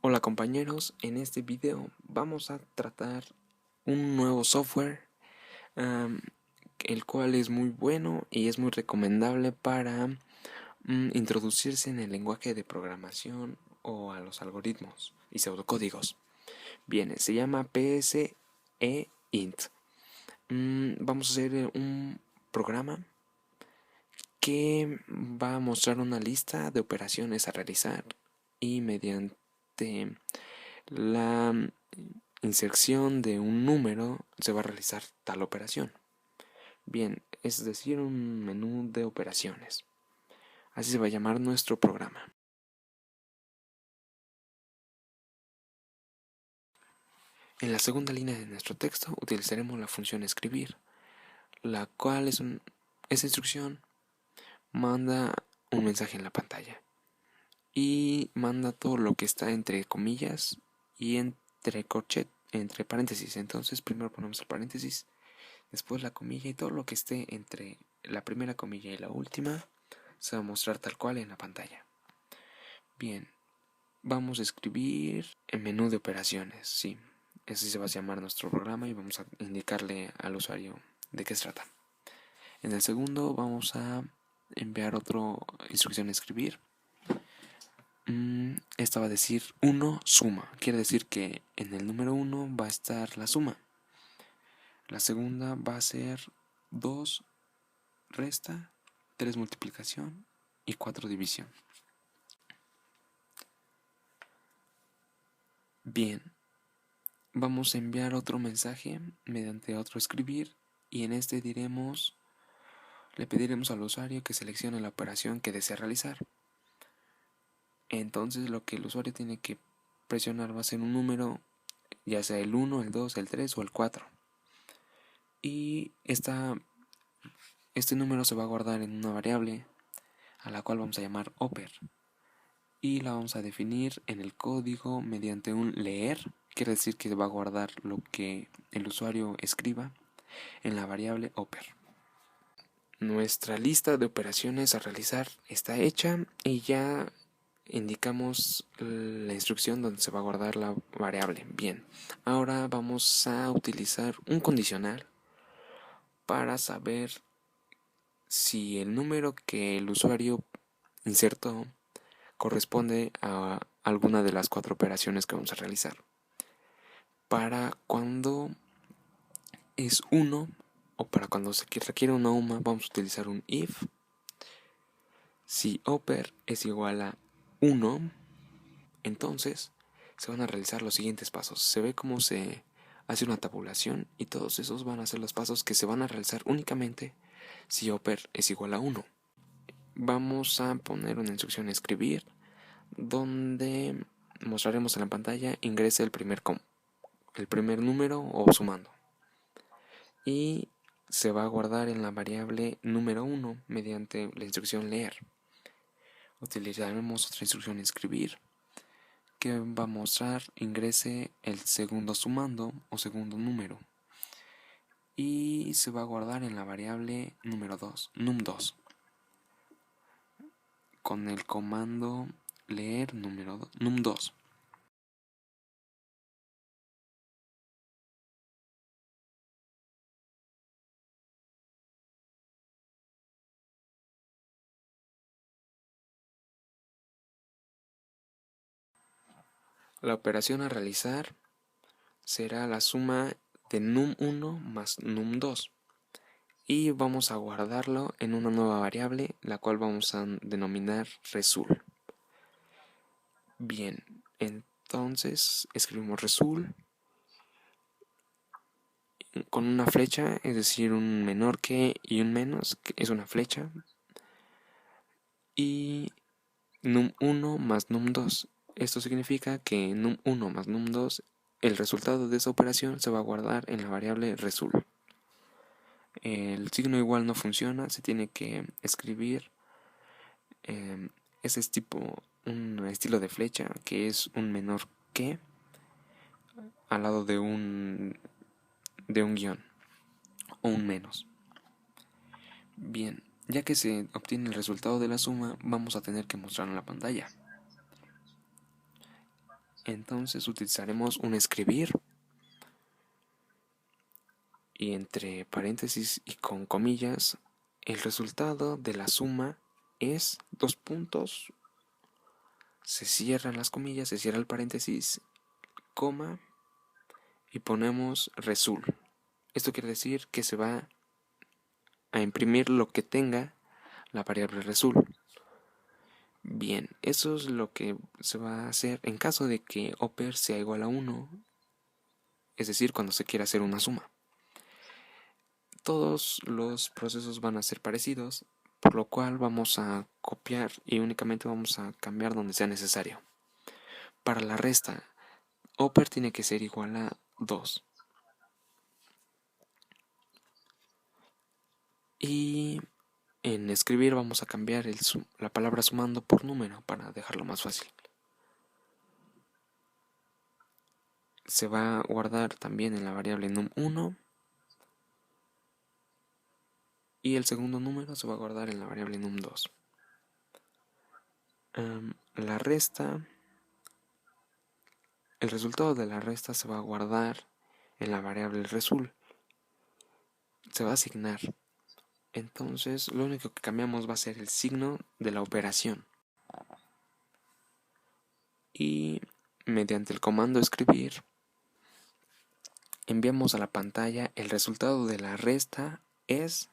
Hola compañeros, en este video vamos a tratar un nuevo software, am, el cual es muy bueno y es muy recomendable para introducirse en el lenguaje de programación o a los algoritmos y pseudocódigos. Bien, se llama PSE Int. Vamos a hacer un programa que va a mostrar una lista de operaciones a realizar y mediante la inserción de un número se va a realizar tal operación. Bien, es decir, un menú de operaciones. Así se va a llamar nuestro programa. En la segunda línea de nuestro texto utilizaremos la función escribir, la cual esa instrucción manda un mensaje en la pantalla y manda todo lo que está entre comillas y entre paréntesis. Entonces primero ponemos el paréntesis, después la comilla, y todo lo que esté entre la primera comilla y la última se va a mostrar tal cual en la pantalla. Bien, vamos a escribir el menú de operaciones, sí, así se va a llamar nuestro programa y vamos a indicarle al usuario de qué se trata. En el segundo vamos a enviar otra instrucción a escribir. Esta va a decir 1 suma, quiere decir que en el número 1 va a estar la suma. La segunda va a ser 2 resta, 3 multiplicación y 4 división. Bien, vamos a enviar otro mensaje mediante otro escribir y en este le pediremos al usuario que seleccione la operación que desea realizar. Entonces lo que el usuario tiene que presionar va a ser un número, ya sea el 1, el 2, el 3 o el 4. Y este número se va a guardar en una variable a la cual vamos a llamar oper. Y la vamos a definir en el código mediante un leer, quiere decir que va a guardar lo que el usuario escriba en la variable oper. Nuestra lista de operaciones a realizar está hecha y ya indicamos la instrucción donde se va a guardar la variable. Bien, ahora vamos a utilizar un condicional para saber si el número que el usuario insertó corresponde a alguna de las 4 operaciones que vamos a realizar. Para cuando es 1 o para cuando se requiere una UMA, vamos a utilizar un if. Si oper es igual a 1, entonces se van a realizar los siguientes pasos. Se ve cómo se hace una tabulación y todos esos van a ser los pasos que se van a realizar únicamente si oper es igual a 1. Vamos a poner una instrucción escribir donde mostraremos en la pantalla ingrese el primer número o sumando, y se va a guardar en la variable número 1 mediante la instrucción leer. Utilizaremos otra instrucción escribir que va a mostrar ingrese el segundo sumando o segundo número, y se va a guardar en la variable número 2, num2, con el comando leer num2. La operación a realizar será la suma de num1 más num2 y vamos a guardarlo en una nueva variable, la cual vamos a denominar result. Bien, entonces escribimos result con una flecha, es decir, un menor que y un menos, que es una flecha, y num1 más num2. Esto significa que num1 más num2, el resultado de esa operación se va a guardar en la variable result. El signo igual no funciona, se tiene que escribir ese es tipo un estilo de flecha que es un menor que al lado de un guión o un menos. Bien, ya que se obtiene el resultado de la suma, vamos a tener que mostrarlo en la pantalla. Entonces utilizaremos un escribir y entre paréntesis y con comillas, el resultado de la suma es dos puntos, se cierran las comillas, se cierra el paréntesis, coma y ponemos resul. Esto quiere decir que se va a imprimir lo que tenga la variable resul. Bien, eso es lo que se va a hacer en caso de que oper sea igual a 1, es decir, cuando se quiera hacer una suma. Todos los procesos van a ser parecidos, por lo cual vamos a copiar y únicamente vamos a cambiar donde sea necesario. Para la resta, oper tiene que ser igual a 2. Y en escribir vamos a cambiar la palabra sumando por número para dejarlo más fácil. Se va a guardar también en la variable num1 y el segundo número se va a guardar en la variable num2. La resta, el resultado de la resta se va a guardar en la variable resul. Se va a asignar. Entonces lo único que cambiamos va a ser el signo de la operación. Y mediante el comando escribir enviamos a la pantalla el resultado de la resta es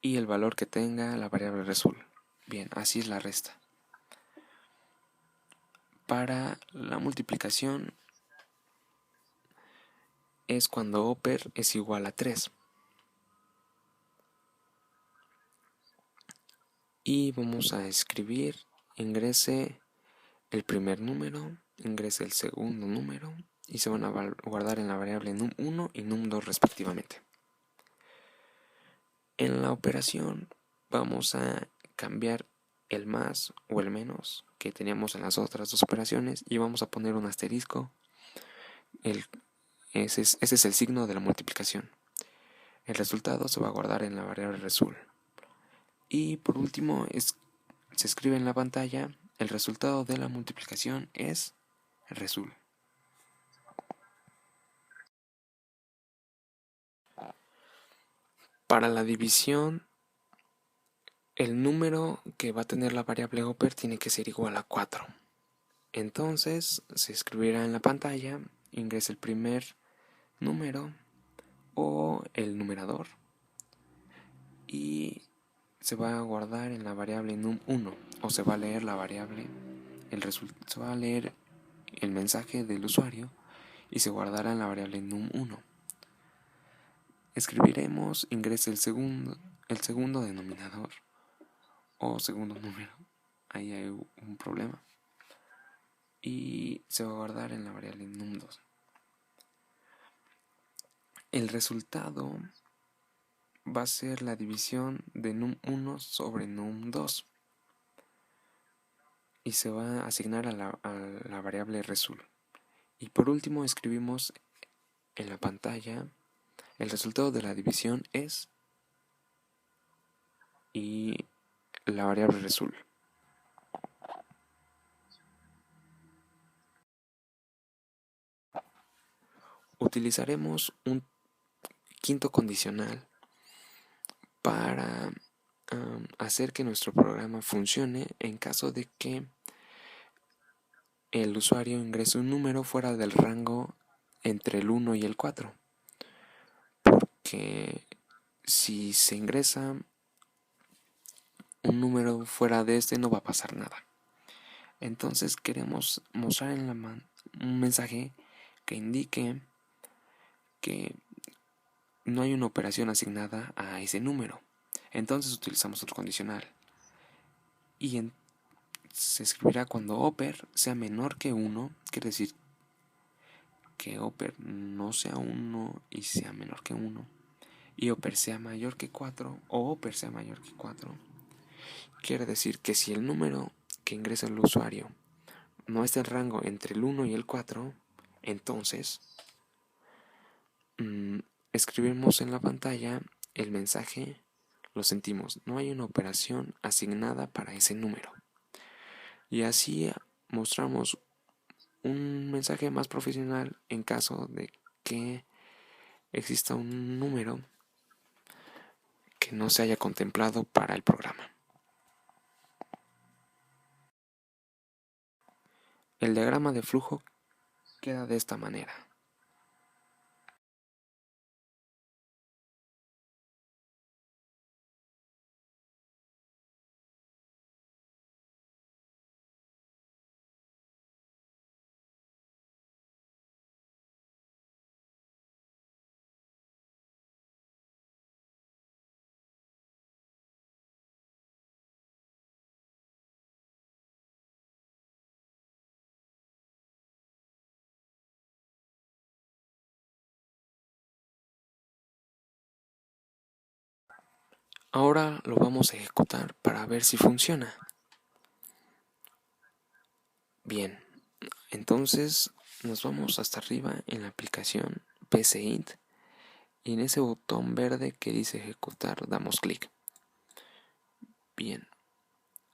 y el valor que tenga la variable resul. Bien, así es la resta. Para la multiplicación es cuando oper es igual a 3. Y vamos a escribir, ingrese el primer número, ingrese el segundo número y se van a guardar en la variable num1 y num2 respectivamente. En la operación vamos a cambiar el más o el menos que teníamos en las otras dos operaciones y vamos a poner un asterisco. Ese es el signo de la multiplicación. El resultado se va a guardar en la variable resul. Y por último se escribe en la pantalla el resultado de la multiplicación es resul. Para la división, el número que va a tener la variable oper tiene que ser igual a 4. Entonces se escribirá en la pantalla, ingresa el primer número o el numerador y se va a guardar en la variable num1 o se va a leer la variable, se va a leer el mensaje del usuario y se guardará en la variable num1. Escribiremos, ingrese el segundo denominador o segundo número, ahí hay un problema, y se va a guardar en la variable num2. El resultado va a ser la división de num1 sobre num2 y se va a asignar a la variable resul. Y por último escribimos en la pantalla el resultado de la división es y la variable resul. Utilizaremos un quinto condicional para hacer que nuestro programa funcione en caso de que el usuario ingrese un número fuera del rango entre el 1 y el 4. Porque si se ingresa un número fuera de este no va a pasar nada. Entonces queremos mostrar en un mensaje que indique que no hay una operación asignada a ese número. Entonces utilizamos otro condicional. Y se escribirá cuando oper sea menor que 1, quiere decir que oper no sea 1 y sea menor que 1, y oper sea mayor que 4 o oper sea mayor que 4. Quiere decir que si el número que ingresa el usuario no está en rango entre el 1 y el 4, entonces escribimos en la pantalla el mensaje: lo sentimos, no hay una operación asignada para ese número. Y así mostramos un mensaje más profesional en caso de que exista un número que no se haya contemplado para el programa. El diagrama de flujo queda de esta manera. Ahora lo vamos a ejecutar para ver si funciona. Bien, entonces nos vamos hasta arriba en la aplicación PCInt y en ese botón verde que dice ejecutar damos clic. Bien,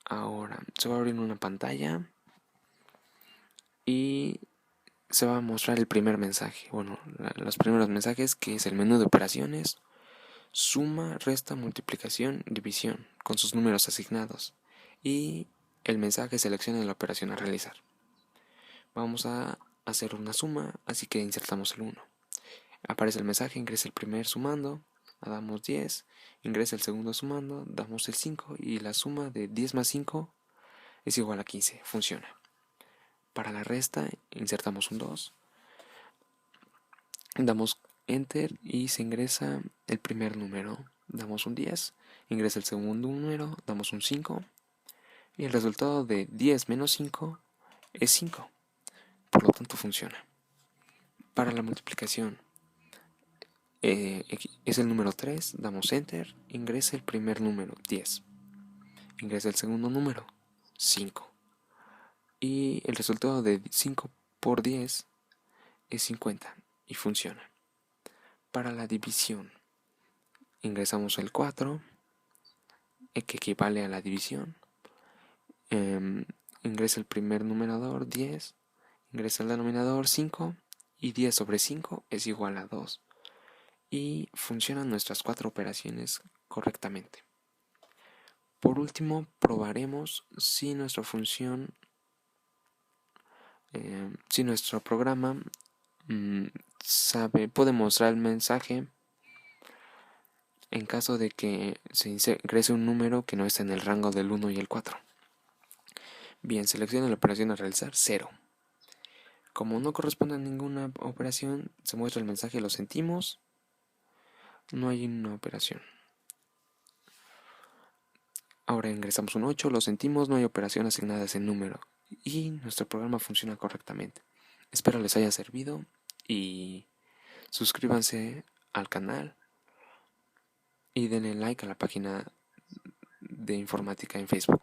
ahora se va a abrir una pantalla y se va a mostrar el primer mensaje. Bueno, los primeros mensajes, que es el menú de operaciones, suma, resta, multiplicación, división, con sus números asignados. Y el mensaje selecciona la operación a realizar. Vamos a hacer una suma, así que insertamos el 1. Aparece el mensaje, ingresa el primer sumando, damos 10, ingresa el segundo sumando, damos el 5 y la suma de 10 más 5 es igual a 15. Funciona. Para la resta insertamos un 2, damos enter y se ingresa el primer número, damos un 10, ingresa el segundo número, damos un 5 y el resultado de 10 menos 5 es 5. Por lo tanto funciona. Para la multiplicación es el número 3, damos enter, ingresa el primer número 10, ingresa el segundo número 5 y el resultado de 5 por 10 es 50 y funciona. Para la división ingresamos el 4, que equivale a la división, ingresa el primer numerador 10, ingresa el denominador 5 y 10 sobre 5 es igual a 2 y funcionan nuestras 4 operaciones correctamente. Por último, probaremos si nuestra función, si nuestro programa puede mostrar el mensaje en caso de que se ingrese un número que no está en el rango del 1 y el 4. Bien, selecciona la operación a realizar 0. Como no corresponde a ninguna operación, se muestra el mensaje lo sentimos, no hay una operación. Ahora ingresamos un 8, lo sentimos, no hay operación asignada a ese número y nuestro programa funciona correctamente. Espero les haya servido y suscríbanse al canal y denle like a la página de informática en Facebook.